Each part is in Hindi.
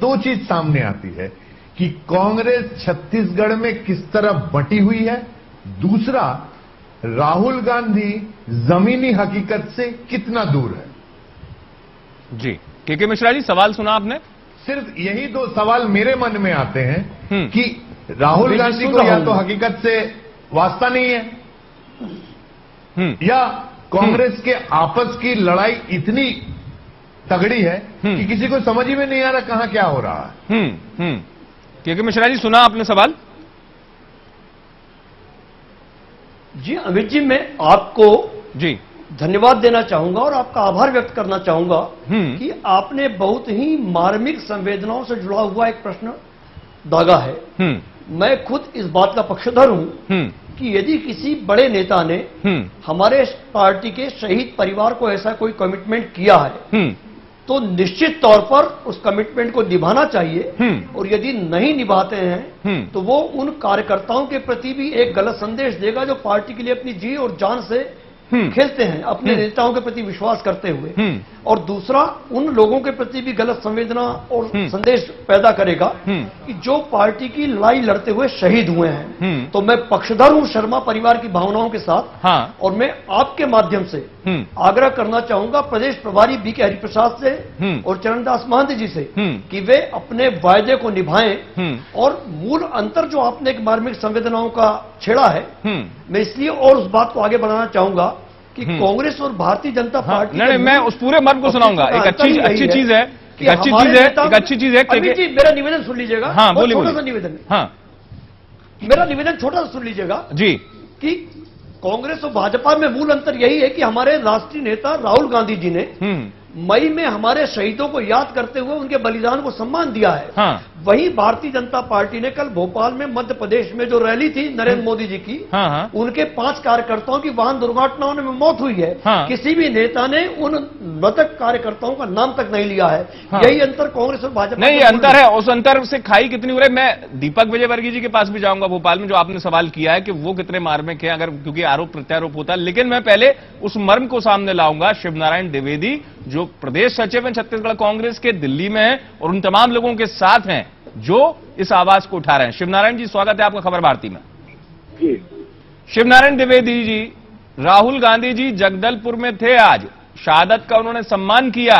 दो चीज सामने आती है कि कांग्रेस छत्तीसगढ़ में किस तरह बंटी हुई है, दूसरा राहुल गांधी जमीनी हकीकत से कितना दूर है। जी के मिश्रा जी, सवाल सुना आपने? सिर्फ यही दो सवाल मेरे मन में आते हैं कि राहुल गांधी को या तो हकीकत से वास्ता नहीं है, या कांग्रेस के आपस की लड़ाई इतनी तगड़ी है कि किसी को समझ ही में नहीं आ रहा कहां क्या हो रहा है। के मिश्रा जी, सुना आपने सवाल? जी अमित जी, मैं आपको जी धन्यवाद देना चाहूंगा और आपका आभार व्यक्त करना चाहूंगा कि आपने बहुत ही मार्मिक संवेदनाओं से जुड़ा हुआ एक प्रश्न दागा है। मैं खुद इस बात का पक्षधर हूं कि यदि किसी बड़े नेता ने हमारे पार्टी के शहीद परिवार को ऐसा कोई कमिटमेंट किया है तो निश्चित तौर पर उस कमिटमेंट को निभाना चाहिए, और यदि नहीं निभाते हैं तो वो उन कार्यकर्ताओं के प्रति भी एक गलत संदेश देगा जो पार्टी के लिए अपनी जी और जान से खेलते हैं, अपने नेताओं के प्रति विश्वास करते हुए, और दूसरा उन लोगों के प्रति भी गलत संवेदना और संदेश पैदा करेगा कि जो पार्टी की लड़ाई लड़ते हुए शहीद हुए हैं। तो मैं पक्षधर हूं शर्मा परिवार की भावनाओं के साथ। और मैं आपके माध्यम से आग्रह करना चाहूंगा प्रदेश प्रभारी बीके हरिप्रसाद से और चरणदास महंत जी से कि वे अपने वायदे को निभाएं, और मूल अंतर जो आपने एक मार्मिक संवेदनाओं का छेड़ा है, मैं इसलिए और उस बात को आगे बढ़ाना चाहूंगा कि कांग्रेस और भारतीय जनता पार्टी नहीं, मैं उस पूरे मर्म को सुनाऊंगा। एक अच्छी चीज है, एक अच्छी चीज है। अमित जी, मेरा निवेदन सुन लीजिएगा। हाँ, बोलिए। छोटा सा निवेदन। हाँ, मेरा निवेदन छोटा सा सुन लीजिएगा जी, कि कांग्रेस और भाजपा में मूल अंतर यही है कि हमारे राष्ट्रीय नेता राहुल गांधी जी ने मई में हमारे शहीदों को याद करते हुए उनके बलिदान को सम्मान दिया है। वहीं भारतीय जनता पार्टी ने कल भोपाल में मध्य प्रदेश में जो रैली थी नरेंद्र मोदी जी की, उनके 5 कार्यकर्ताओं की वाहन दुर्घटनाओं में मौत हुई है। किसी भी नेता ने उन मृतक कार्यकर्ताओं का नाम तक नहीं लिया है। यही अंतर कांग्रेस और भाजपा नहीं, अंतर है। उस अंतर से खाई कितनी हो रही है। मैं दीपक विजयवर्गीय जी के पास भी जाऊंगा भोपाल में, जो आपने सवाल किया है कि वो कितने मार्मिक है, अगर क्योंकि आरोप प्रत्यारोप होता है। लेकिन मैं पहले उस मर्म को सामने लाऊंगा। शिवनारायण द्विवेदी जो प्रदेश सचिव हैं छत्तीसगढ़ कांग्रेस के, दिल्ली में हैं और उन तमाम लोगों के साथ हैं जो इस आवाज को उठा रहे हैं। शिवनारायण जी, स्वागत है आपका खबर भारती में। जी शिवनारायण द्विवेदी जी, राहुल गांधी जी जगदलपुर में थे आज, शहादत का उन्होंने सम्मान किया,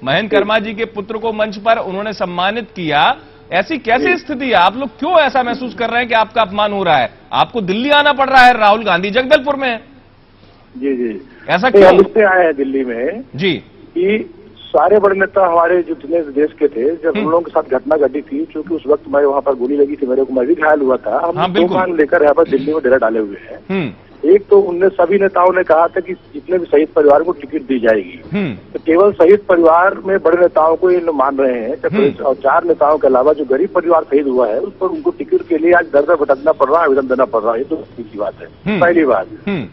महेंद्र कर्मा जी के पुत्र को मंच पर उन्होंने सम्मानित किया। ऐसी कैसी स्थिति है? आप लोग क्यों ऐसा महसूस कर रहे हैं कि आपका अपमान हो रहा है? आपको दिल्ली आना पड़ रहा है, राहुल गांधी जगदलपुर में। जी जी, ऐसा क्यों? हम इससे आए हैं दिल्ली में जी कि सारे बड़े नेता हमारे जितने देश के थे, जब हम लोगों के साथ घटना घटी थी, क्योंकि उस वक्त मैं वहां पर गोली लगी थी, मेरे को, मैं भी घायल हुआ था। हम 2 मांग लेकर यहाँ पर दिल्ली में डेरा डाले हुए हैं। एक तो उनने सभी नेताओं ने कहा था कि जितने भी शहीद परिवार को टिकट दी जाएगी, तो केवल शहीद परिवार में बड़े नेताओं को ये मान रहे हैं, और 4 नेताओं के अलावा जो गरीब परिवार शहीद हुआ है उस पर उनको टिकट के लिए आज दर दर भटकना पड़ रहा है, आवेदन देना पड़ रहा है। ये तो की बात है, पहली बात।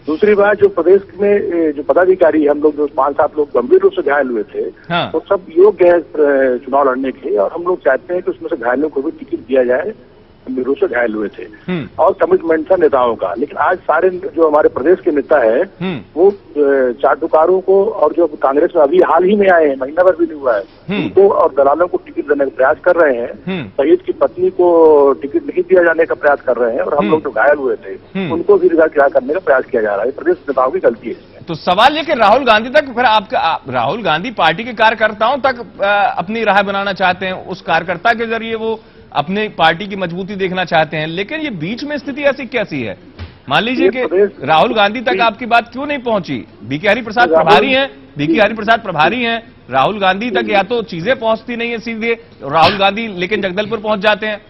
दूसरी बात, जो प्रदेश में जो पदाधिकारी हम लोग जो 5-7 लोग गंभीर रूप से घायल हुए थे, वो सब योग्य है चुनाव लड़ने के, और हम लोग चाहते हैं कि उसमें से घायलों को भी टिकट दिया जाए, गंभीर रूप से घायल हुए थे, और कमिटमेंट था नेताओं का। लेकिन आज सारे जो हमारे प्रदेश के नेता है वो चाटुकारों को, और जो कांग्रेस में अभी हाल ही में आए हैं, महीना भर भी नहीं हुआ है, उनको और दलालों को टिकट देने का प्रयास कर रहे हैं। शहीद की पत्नी को टिकट नहीं दिया जाने का प्रयास कर रहे हैं, और हम लोग जो घायल हुए थे उनको भी रिहा करने का प्रयास किया जा रहा है। प्रदेश नेताओं की गलती है। तो सवाल ये कि राहुल गांधी तक, फिर आपका राहुल गांधी पार्टी के कार्यकर्ताओं तक अपनी राह बनाना चाहते हैं, उस कार्यकर्ता के जरिए वो अपने पार्टी की मजबूती देखना चाहते हैं। लेकिन ये बीच में स्थिति ऐसी कैसी है? मान लीजिए कि राहुल गांधी तक आपकी बात क्यों नहीं पहुंची? बीके हरिप्रसाद प्रभारी हैं, बीके हरिप्रसाद प्रभारी हैं, राहुल गांधी तक या तो चीजें पहुंचती नहीं है सीधे, राहुल गांधी लेकिन जगदलपुर पहुंच जाते हैं।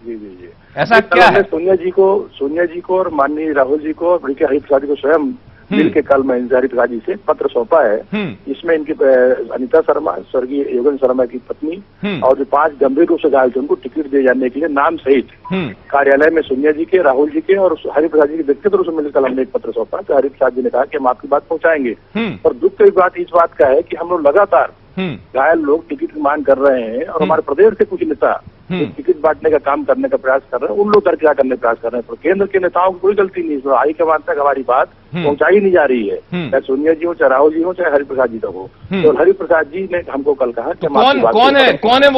जी जी जी, ऐसा क्या है? सोनिया जी को और माननीय राहुल जी को और बीके हरिप्रसाद जी को स्वयं मिल के कल मैं हरिप्रसाद जी से पत्र सौंपा है। इसमें इनकी अनिता शर्मा, स्वर्गीय योगेंद्र शर्मा की पत्नी, और जो 5 गंभीर रूप से घायल थे उनको टिकट दिए जाने के लिए नाम सहित कार्यालय में सोनिया जी के, राहुल जी के और हरिप्रसाद जी के व्यक्तिगत रूप से मिलकर हमने एक पत्र सौंपा। तो हरिप्रसाद जी ने कहा कि हम आपकी बात पहुंचाएंगे। और दुख की बात इस बात का है कि हम लोग लगातार घायल लोग टिकट की मांग कर रहे हैं, और हमारे प्रदेश के कुछ नेता टिकट बांटने का काम करने का प्रयास कर रहे हैं, उन लोग क्या करने का प्रयास कर रहे हैं। पर केंद्र के नेताओं की कोई गलती नहीं है, हाईकमान तक हमारी बात पहुंचाई नहीं जा रही है, चाहे सोनिया जी हो, चाहे राहुल जी हो, चाहे हरिप्रसाद जी तक हो। तो हरिप्रसाद जी ने हमको कल कहा कि कौन है